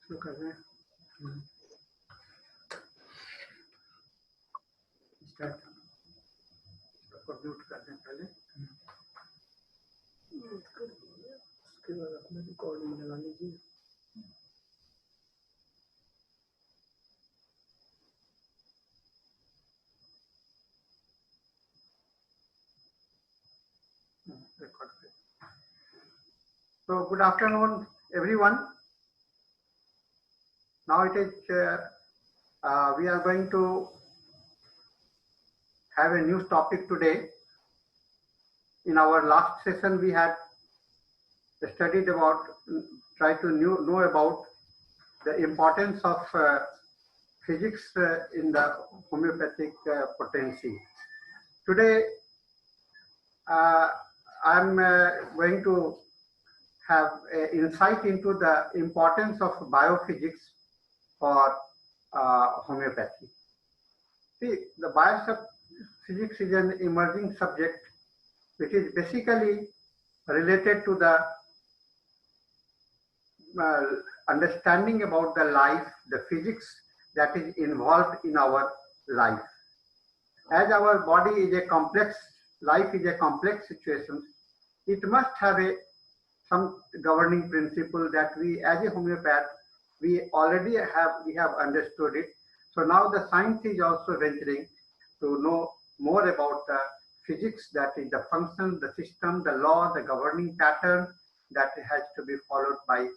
शुरू कर रहे हैं। म्यूट कर दें पहले, उसके बाद अपना रिकॉर्डिंग लगा लीजिए। So good afternoon everyone. Now it is we are going to have a new topic today. In our last session we had studied about, try to know about the importance of physics in the homeopathic potency. Today I'm going to have an insight into the importance of biophysics for homeopathy. See, the biophysics is an emerging subject which is basically related to the understanding about the life, the physics that is involved in our life. As our body is a complex, life is a complex situation, it must have some governing principle that we as a homeopath, we already have understood it. So now the science is also venturing to know more about the physics, that is the function, the system, the law, the governing pattern that has to be followed by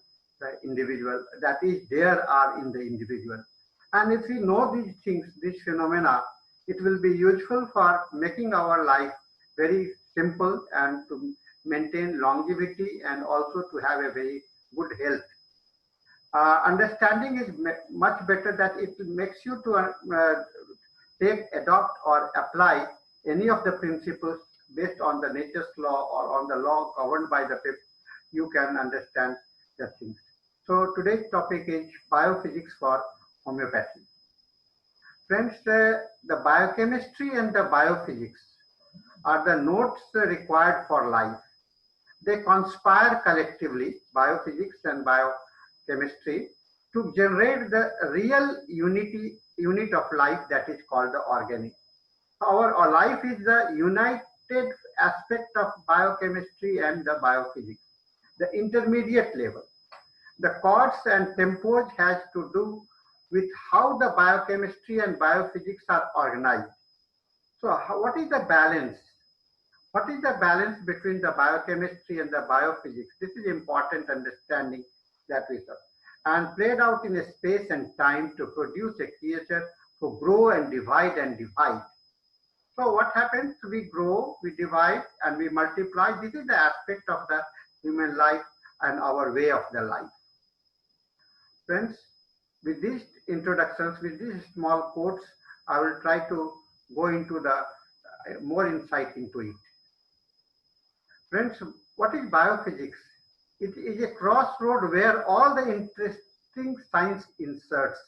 the individual, that is there are in the individual. And if we know these things, these phenomena, it will be useful for making our life very simple and to maintain longevity and also to have a very good health. Understanding is much better, that it makes you to take, adopt or apply any of the principles based on the nature's law or on the law governed by the people. You can understand the things. So today's topic is biophysics for homeopathy. Friends, the biochemistry and the biophysics are the nodes required for life. They conspire collectively, biophysics and biochemistry, to generate the real unit of life that is called the organism. Our life is the united aspect of biochemistry and the biophysics, the intermediate level. The chords and tempos has to do with how the biochemistry and biophysics are organized. So what is the balance? What is the balance between the biochemistry and the biophysics? This is important understanding that we have, and played out in a space and time to produce a creature who grow and divide and divide. So what happens? We grow, we divide, and we multiply. This is the aspect of the human life and our way of the life. Friends, with these introductions, with these small quotes, I will try to go into the more insight into it. Friends, what is biophysics? It is a crossroad where all the interesting science inserts.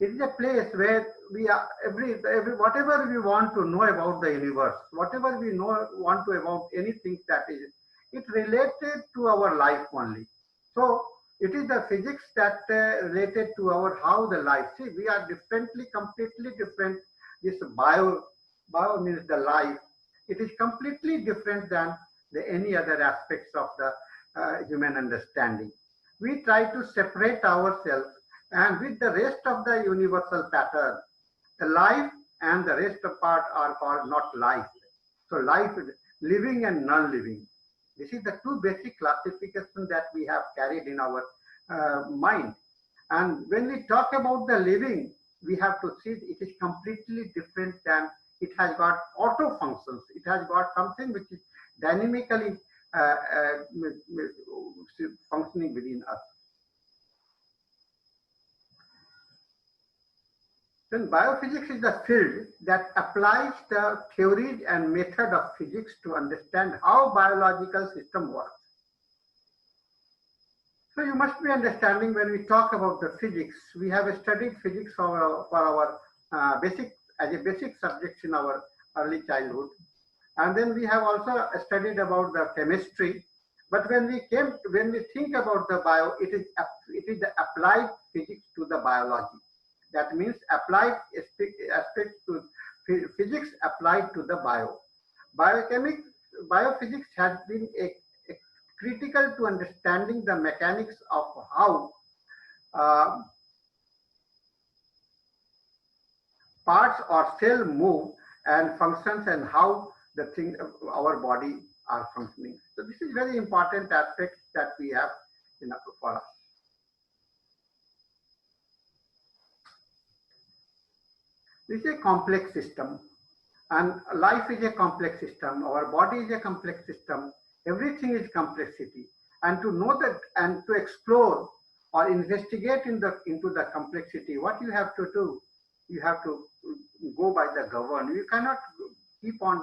It is a place where we are whatever we want to know about the universe, whatever we want to about anything that is, it related to our life only. So it is the physics that related to our how the life. See, we are completely different. This bio means the life. It is completely different than any other aspects of the human understanding. We try to separate ourselves, and with the rest of the universal pattern, the life and the rest of part are called not life. So life is living and non-living. This is the two basic classifications that we have carried in our mind. And when we talk about the living, we have to see it is completely different than, it has got auto functions. It has got something which is dynamically functioning within us. Then biophysics is the field that applies the theories and method of physics to understand how biological system works. So you must be understanding, when we talk about the physics, we have studied physics for our basic subjects in our early childhood. And then we have also studied about the chemistry, But when we think about the bio, it is the applied physics to the biology. That means applied aspects to physics applied to the bio. Biophysics has been a critical to understanding the mechanics of how parts or cell move and functions, and how the thing our body are functioning. So this is very important aspect that we have for us. This is a complex system, and life is a complex system. Our body is a complex system. Everything is complexity, and to know that and to explore or investigate into the complexity, what you have to do, you have to go by the govern. You cannot keep on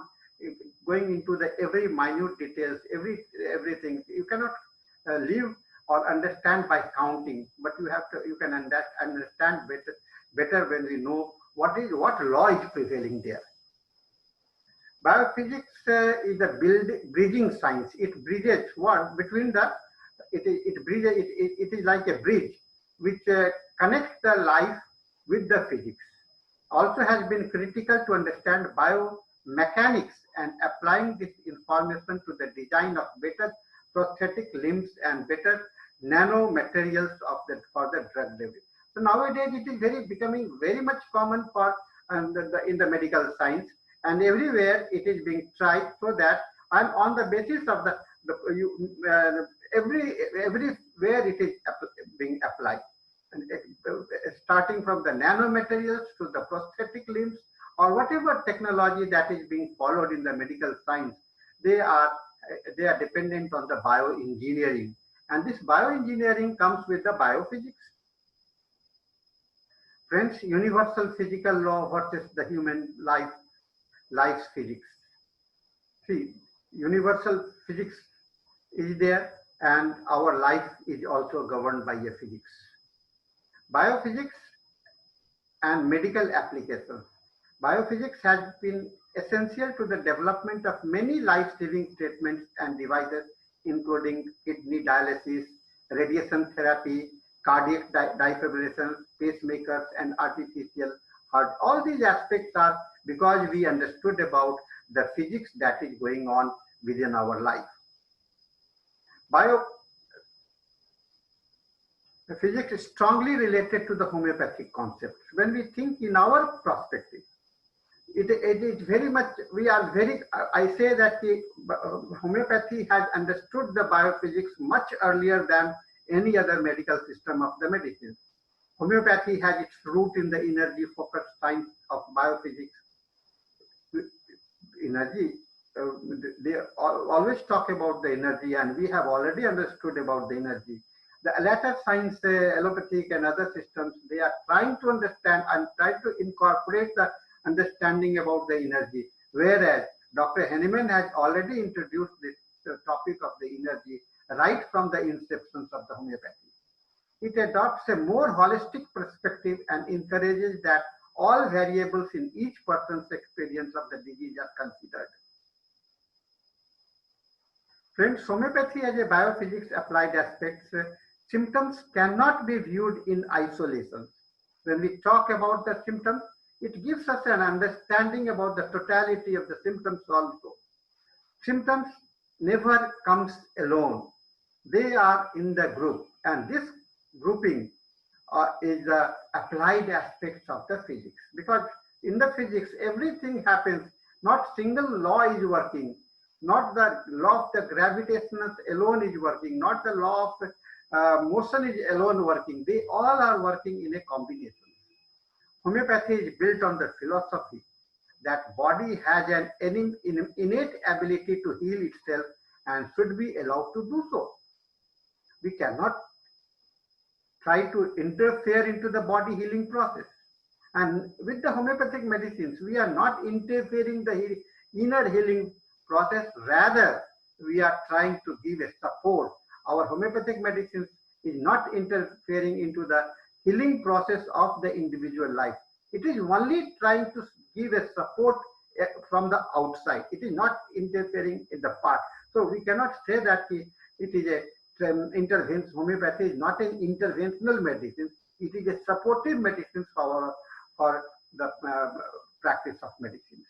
going into the every minute details, everything. You cannot live or understand by counting, but you can understand better when we know what law is prevailing there. Biophysics is a bridging science. It bridges what between the it is like a bridge which connects the life with the physics. Also has been critical to understand biomechanics and applying this information to the design of better prosthetic limbs and better nanomaterials for the drug delivery. So nowadays it is becoming very much common for in the medical science, and everywhere it is being tried, so that and on the basis of everywhere it is being applied. And starting from the nanomaterials to the prosthetic limbs, or whatever technology that is being followed in the medical science, they are dependent on the bioengineering, and this bioengineering comes with the biophysics. Friends, universal physical law versus the human life's physics. See, universal physics is there, and our life is also governed by a physics. Biophysics and medical applications. Biophysics has been essential to the development of many life-saving treatments and devices, including kidney dialysis, radiation therapy, cardiac defibrillation, pacemakers, and artificial heart. All these aspects are because we understood about the physics that is going on within our life. Physics is strongly related to the homeopathic concepts. When we think in our perspective, it is very much, I say that the homeopathy has understood the biophysics much earlier than any other medical system of the medicine. Homeopathy has its root in the energy focused science of biophysics. Energy, they always talk about the energy, and we have already understood about the energy. The latter science, allopathic and other systems, they are trying to understand and try to incorporate the understanding about the energy. Whereas Dr. Henneman has already introduced this topic of the energy right from the inceptions of the homeopathy. It adopts a more holistic perspective and encourages that all variables in each person's experience of the disease are considered. Friends, homeopathy as a biophysics applied aspects, symptoms cannot be viewed in isolation. When we talk about the symptoms, it gives us an understanding about the totality of the symptoms also. Symptoms never comes alone. They are in the group, and this grouping is the applied aspects of the physics. Because in the physics, everything happens, not single law is working, not the law of the gravitational alone is working, not the law of motion is alone working. They all are working in a combination. Homeopathy is built on the philosophy that body has an innate ability to heal itself and should be allowed to do so. We cannot try to interfere into the body healing process. And with the homeopathic medicines, we are not interfering the inner healing process. Rather, we are trying to give a support. Our homeopathic medicines is not interfering into the healing process of the individual life. It is only trying to give a support from the outside. It is not interfering in the part. So we cannot say that It is a intervention. Homeopathy is not an interventional medicine. It is a supportive medicine for the practice of medicine.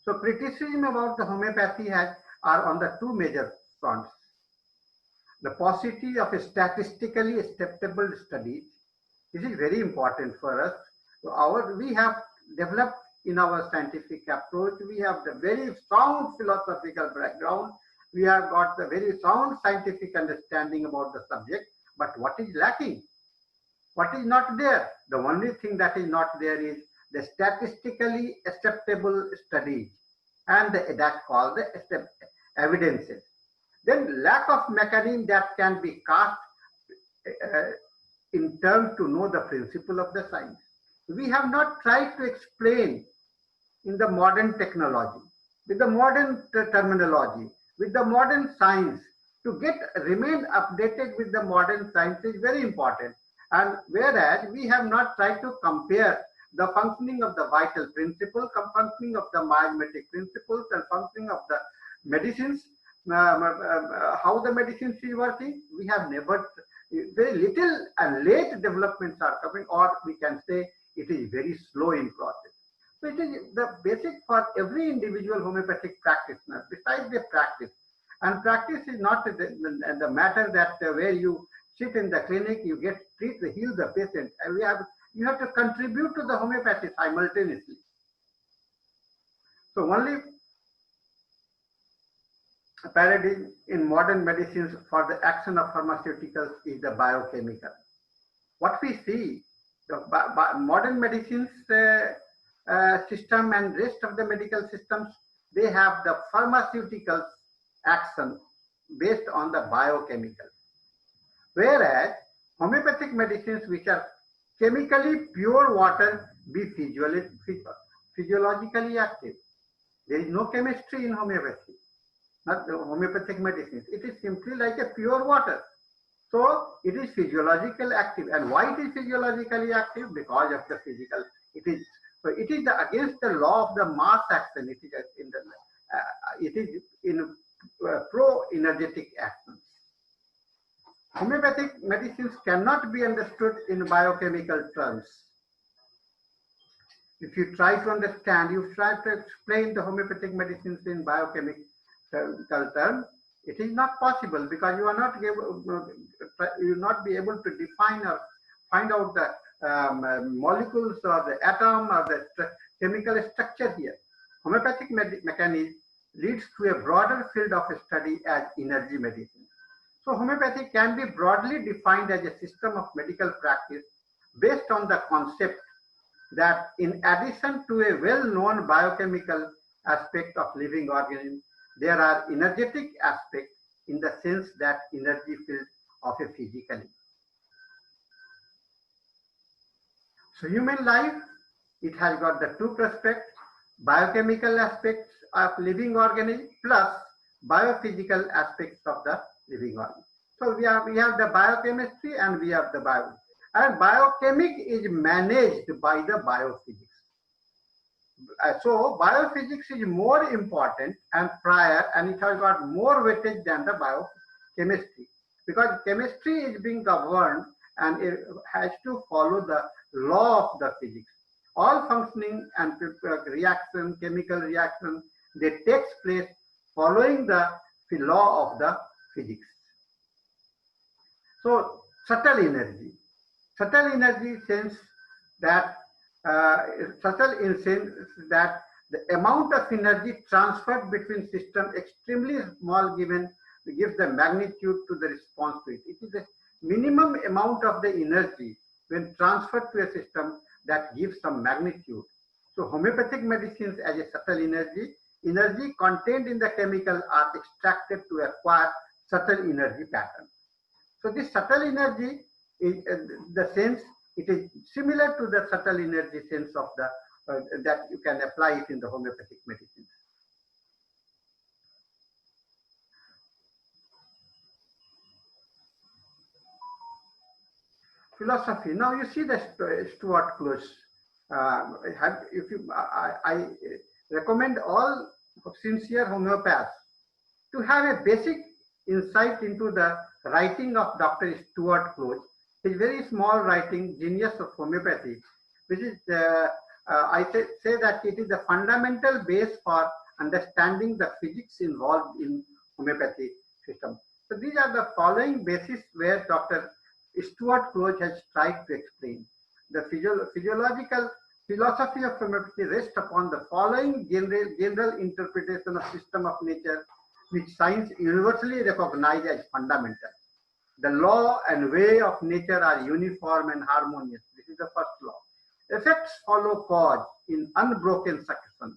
So criticism about the homeopathy are on the two major fronts. The paucity of statistically acceptable studies. This is very important for us. We have developed in our scientific approach, we have the very sound philosophical background. We have got the very sound scientific understanding about the subject, but what is lacking? What is not there? The only thing that is not there is the statistically acceptable studies and that's called the evidences. Then lack of mechanism that can be cast in terms to know the principle of the science. We have not tried to explain in the modern technology, with the modern terminology, with the modern science. To remain updated with the modern science is very important. And whereas we have not tried to compare the functioning of the vital principle, functioning of the mimetic principles, and functioning of the medicines, how the medicines is working, we have never, very little and late developments are coming, or we can say it is very slow in process. So it is the basic for every individual homeopathic practitioner, besides the practice. And practice is not the matter that where you sit in the clinic, you heal the patient. And you have to contribute to the homeopathy simultaneously. So only paradigm in modern medicines for the action of pharmaceuticals is the biochemical. What we see, the modern medicines system and rest of the medical systems, they have the pharmaceuticals action based on the biochemical. Whereas homeopathic medicines, which are chemically pure water, be physiologically active. There is no chemistry in homeopathy, not the homeopathic medicines. It is simply like a pure water. So it is physiologically active. And why it is physiologically active? Because of the physical. It is against the law of the mass action. It is in pro-energetic actions. Homeopathic medicines cannot be understood in biochemical terms. If you try to understand, you try to explain the homeopathic medicines in biochemical terms, it is not possible, because you will not be able to define or find out the molecules or the atom or the chemical structure here. Homeopathic mechanism leads to a broader field of study as energy medicine. So homeopathy can be broadly defined as a system of medical practice based on the concept that in addition to a well-known biochemical aspect of living organism, there are energetic aspects in the sense that energy field of a physically. So human life, it has got the two perspectives, biochemical aspects of living organism plus biophysical aspects of the living organism. So we have the biochemistry and we have the bio. And biochemic is managed by the biophysics. So biophysics is more important and prior, and it has got more weightage than the biochemistry, because chemistry is being governed and it has to follow the law of the physics. All functioning and reaction, chemical reaction, they takes place following the law of the physics. So subtle energy sense that subtle in sense that the amount of energy transferred between systems extremely small gives the magnitude to the response to it. It is the minimum amount of the energy when transferred to a system that gives some magnitude. So homeopathic medicines as a subtle energy contained in the chemical are extracted to acquire subtle energy pattern. So this subtle energy is the sense, it is similar to the subtle energy sense of the that you can apply it in the homeopathic medicines. Philosophy. Now you see the Stuart Close. I recommend all sincere homeopaths to have a basic insight into the writing of Dr. Stuart Close. His very small writing, Genius of Homeopathy, which is, I say that it is the fundamental base for understanding the physics involved in homeopathy system. So these are the following bases where Dr. Stuart Close has tried to explain. The physiological philosophy of homeopathy rests upon the following general interpretation of system of nature, which science universally recognizes as fundamental. The law and way of nature are uniform and harmonious. This is the first law. Effects follow cause in unbroken succession.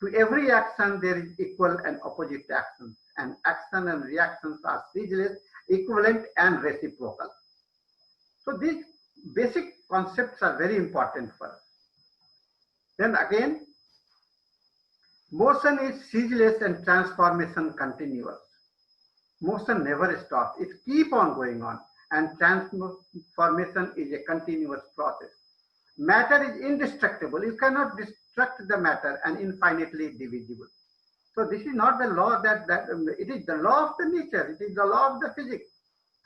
To every action there is equal and opposite action, and action and reactions are ceaseless, equivalent and reciprocal. So these basic concepts are very important for us. Then again, motion is ceaseless and transformation continuous. Motion never stops. It keeps on going on, and transformation is a continuous process. Matter is indestructible. You cannot destruct the matter, and infinitely divisible. So this is not the law that it is the law of the nature. It is the law of the physics.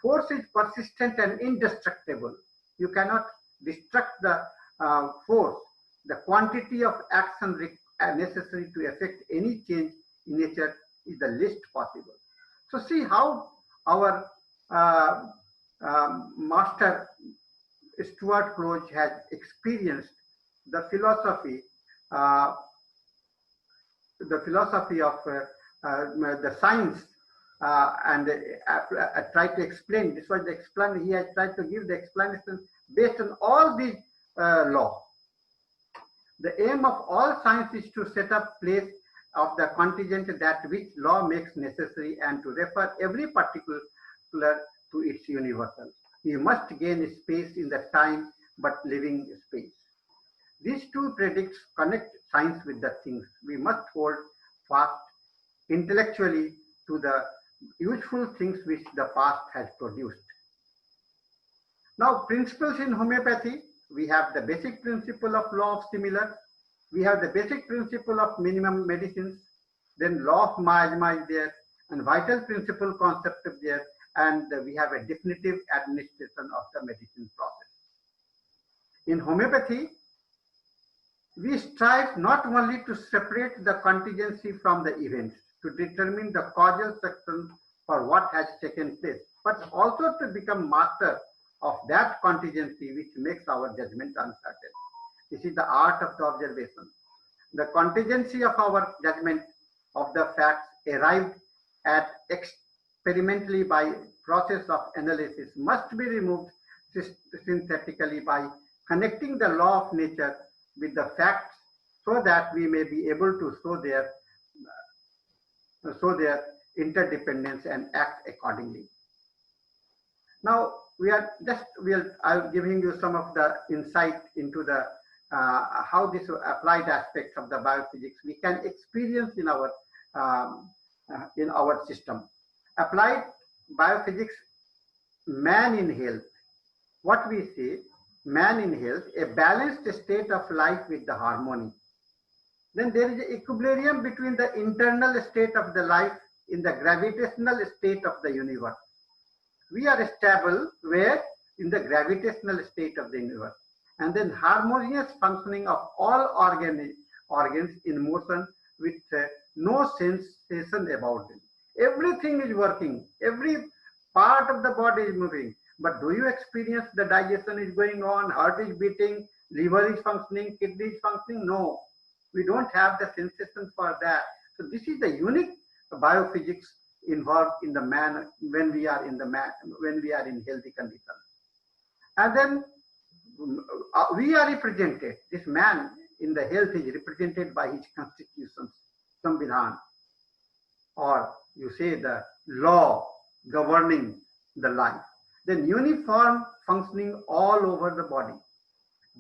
Force is persistent and indestructible. You cannot destruct the force. The quantity of action necessary to effect any change in nature is the least possible. So see how our master Stuart Close has experienced the philosophy of the science, and tried to explain. This was the explanation. He has tried to give the explanation based on all these laws. The aim of all science is to set up place of the contingent that which law makes necessary, and to refer every particular to its universal. We must gain space in the time, but living space. These two predicts connect science with the things. We must hold fast intellectually to the useful things which the past has produced. Now, principles in homeopathy. We have the basic principle of law of similar. We have the basic principle of minimum medicines. Then law of miasma is there, and vital principle concept is there, and we have a definitive administration of the medicine process. In homeopathy, we strive not only to separate the contingency from the events, to determine the causal section for what has taken place, but also to become master of that contingency which makes our judgment uncertain. This is the art of the observation. The contingency of our judgment of the facts arrived at experimentally by process of analysis must be removed synthetically by connecting the law of nature with the facts, so that we may be able to show their interdependence and act accordingly. Now I'm giving you some of the insight into the how this applied aspects of the biophysics we can experience in our system. Applied biophysics, man in health. What we say, man in health, a balanced state of life with the harmony. Then there is an equilibrium between the internal state of the life in the gravitational state of the universe. We are stable where in the gravitational state of the universe, and then harmonious functioning of all organs in motion with no sensation about them. Everything is working, every part of the body is moving, but do you experience the digestion is going on, heart is beating, liver is functioning, kidney is functioning? No, we don't have the sensation for that. So this is the unique biophysics involved in the man when we are in healthy conditions. And then we are represented, this man in the health is represented by his constitutions, Samvidhan, or you say the law governing the life. Then uniform functioning all over the body.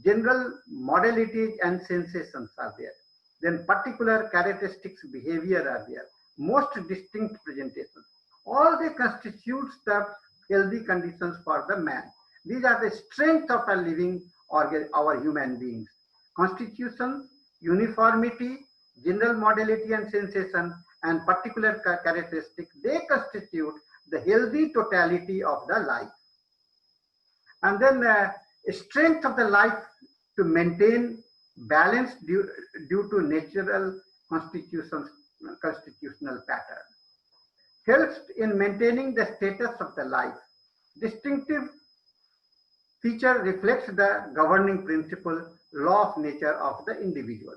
General modalities and sensations are there. Then particular characteristics, behavior are there. Most distinct presentations. All they constitutes the healthy conditions for the man. These are the strength of a living organ, our human beings. Constitution, uniformity, general modality and sensation, and particular characteristic, they constitute the healthy totality of the life. And then strength of the life to maintain balance due to natural constitutional pattern. Helps in maintaining the status of the life. Distinctive feature reflects the governing principle, law of nature of the individual.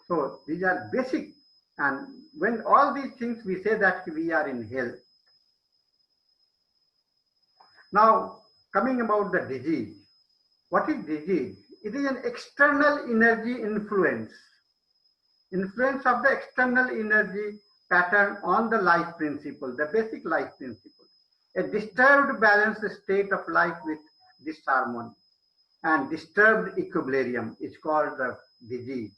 So these are basic, and when all these things we say that we are in health. Now coming about the disease. What is disease? It is an external energy influence. Influence of the external energy pattern on the life principle, the basic life principle. A disturbed balanced state of life with disharmony and disturbed equilibrium is called the disease.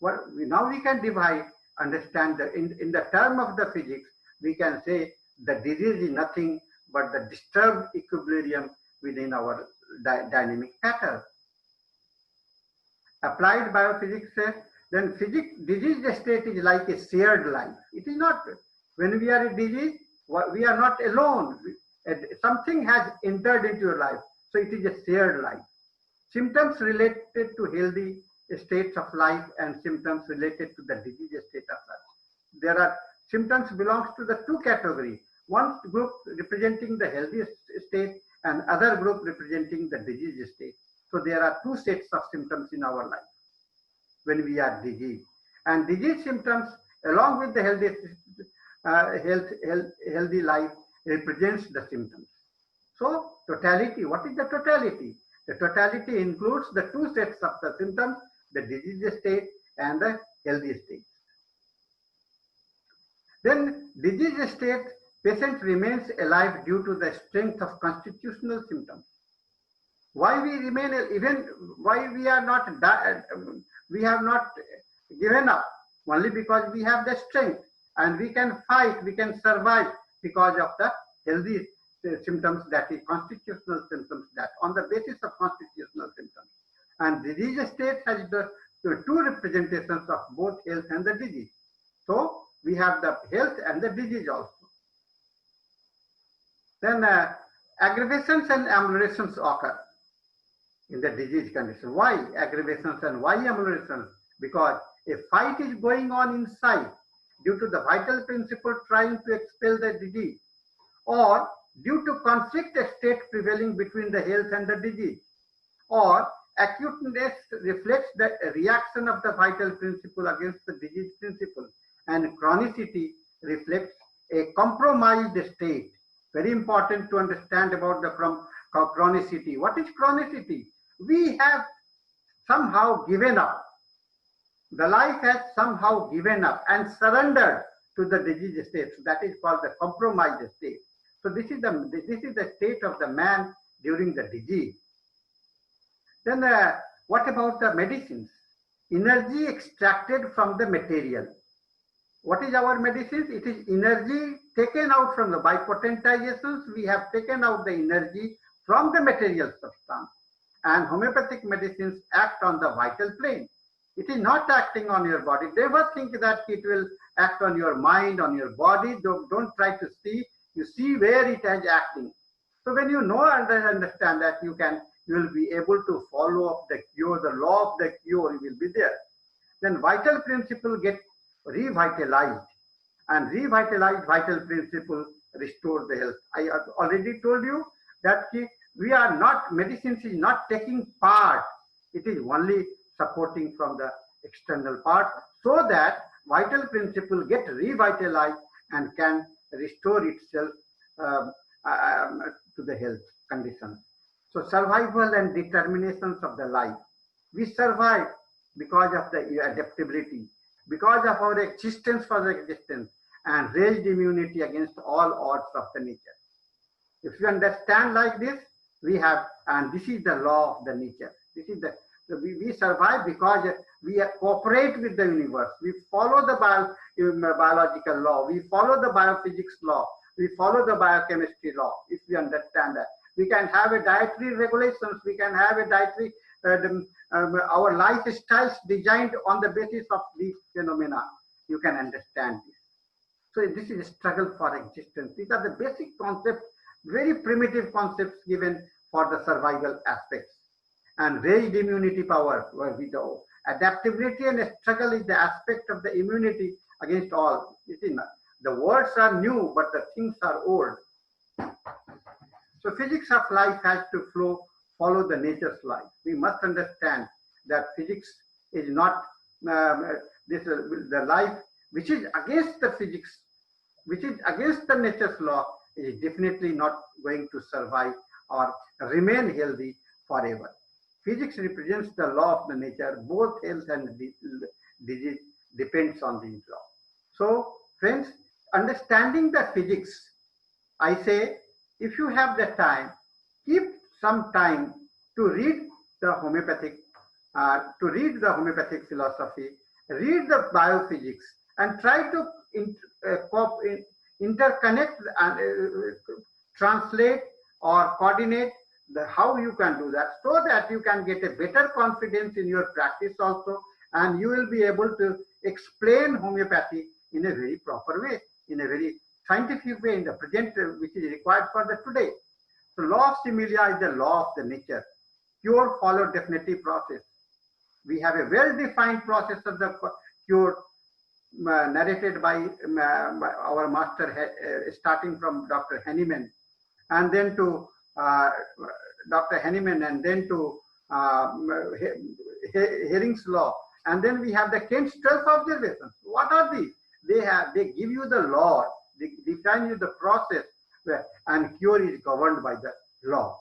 Now we can divide, understand that in the term of the physics, we can say the disease is nothing but the disturbed equilibrium within our dynamic pattern. Applied biophysics says, then disease state is like a shared life. It is not, when we are in disease, we are not alone. Something has entered into your life. So it is a shared life. Symptoms related to healthy states of life and symptoms related to the disease state of life. There are symptoms belongs to the two categories. One group representing the healthy state and other group representing the disease state. So there are two sets of symptoms in our life when we are diseased. And disease symptoms along with the healthy life represents the symptoms. So totality, what is the totality? The totality includes the two sets of the symptoms, the disease state and the healthy state. Then disease state, patient remains alive due to the strength of constitutional symptoms. Why we remain, even why we are not, we have not given up, only because we have the strength and we can fight, we can survive because of the healthy symptoms, that is constitutional symptoms, that on the basis of constitutional symptoms. And disease state has the two representations of both health and the disease. So we have the health and the disease also. Then aggravations and ameliorations occur in the disease condition. Why aggravations and why ameliorations? Because a fight is going on inside due to the vital principle trying to expel the disease, or due to conflict state prevailing between the health and the disease, or acuteness reflects the reaction of the vital principle against the disease principle, and chronicity reflects a compromised state. Very important to understand about the chronicity. What is chronicity? We have somehow given up. The life has somehow given up and surrendered to the disease state. So that is called the compromised state. So this is the state of the man during the disease. Then what about the medicines? Energy extracted from the material. What is our medicines? It is energy taken out from the, by potentizations, we have taken out the energy from the material substance. And homeopathic medicines act on the vital plane. It is not acting on your body. Never think that it will act on your mind, on your body. Don't try to see. You see where it is acting. So when you know and understand that, you will be able to follow up the cure, the law of the cure will be there. Then vital principle get revitalized, and revitalized vital principle restore the health. I have already told you that we are not, medicines is not taking part. It is only supporting from the external part, so that vital principle get revitalized and can restore itself to the health conditions. So survival and determinations of the life. We survive because of the adaptability, because of our existence for the existence, and raised immunity against all odds of the nature. If you understand like this, we have, and this is the law of the nature. This is we survive because we cooperate with the universe. We follow the biological law. We follow the biophysics law. We follow the biochemistry law. If we understand that, we can have a dietary regulations. We can have a dietary our lifestyles designed on the basis of these phenomena. You can understand this. So this is a struggle for existence. These are the basic concepts, very primitive concepts given for the survival aspects. And raised immunity power, where we know adaptability and struggle is the aspect of the immunity against all. It is not. The words are new, but the things are old. So physics of life has to follow the nature's life. We must understand that physics is not the life which is against the physics, which is against the nature's law, is definitely not going to survive or remain healthy forever. Physics represents the law of the nature. Both health and disease depends on these laws. So friends, understanding the physics, I say, if you have the time, keep some time to read the homeopathic philosophy, read the biophysics, and try to interconnect and translate or coordinate how you can do that, so that you can get a better confidence in your practice also, and you will be able to explain homeopathy in a very proper way, in a very scientific way, in the present, which is required for the today. So law of similia is the law of the nature. Cure follow definitive process. We have a well-defined process of the cure narrated by our master, starting from Dr. Henneman, and then to Dr. Henneman, and then to Hering's law, and then we have the Kent's 12 observations. What are these? They give you the law, they define you the process, and cure is governed by the law.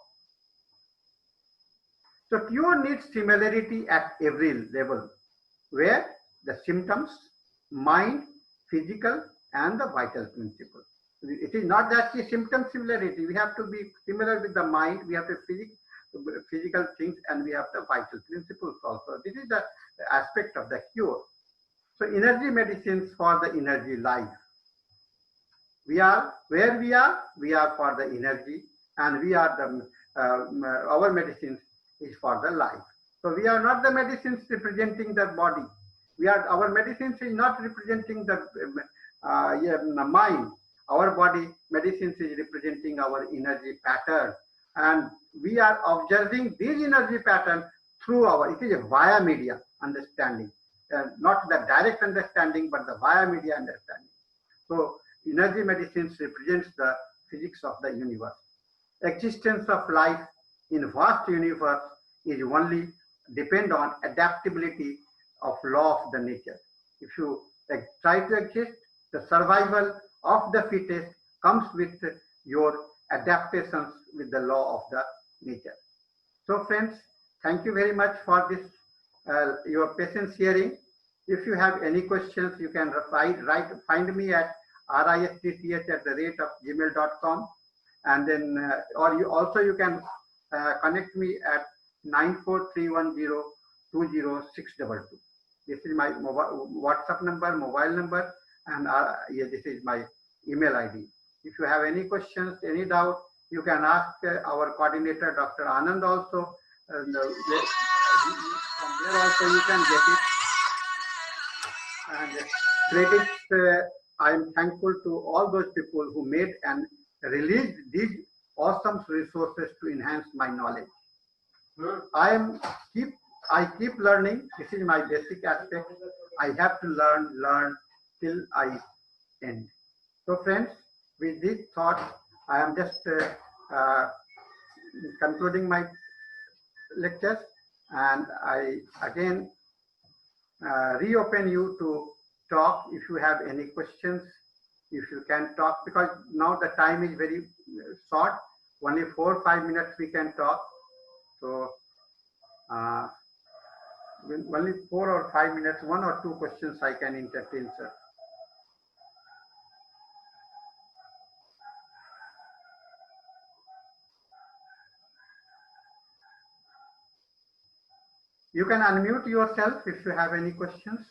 So cure needs similarity at every level, where the symptoms, mind, physical, and the vital principle. It is not that the symptom similarity. We have to be similar with the mind. We have the physical things, and we have the vital principles also. This is the aspect of the cure. So energy medicines for the energy life. We are where we are for the energy, and we are our medicines is for the life. So we are not the medicines representing the body. Our medicines is not representing the mind. Our body medicines is representing our energy pattern, and we are observing these energy pattern through it is a via media understanding, not the direct understanding, but the via media understanding. So energy medicines represents the physics of the universe. Existence of life in vast universe is only depend on adaptability of law of the nature. If you try to exist, the survival of the fittest comes with your adaptations with the law of the nature. So friends, thank you very much for this, your patience hearing. If you have any questions, you can find me at risttth@gmail.com, and then or you can connect me at 943102062. This is my WhatsApp number, mobile number, and this is my email ID. If you have any questions, any doubt, you can ask our coordinator, Dr. Anand, also. And from there also you can get it. And credits, I am thankful to all those people who made and released these awesome resources to enhance my knowledge. I keep learning. This is my basic aspect. I have to learn till I end. So friends, with this thought, I am just concluding my lectures, and I again reopen you to talk if you have any questions, if you can talk, because now the time is very short, only 4 or 5 minutes we can talk. So only 4 or 5 minutes, 1 or 2 questions I can entertain, sir. You can unmute yourself if you have any questions.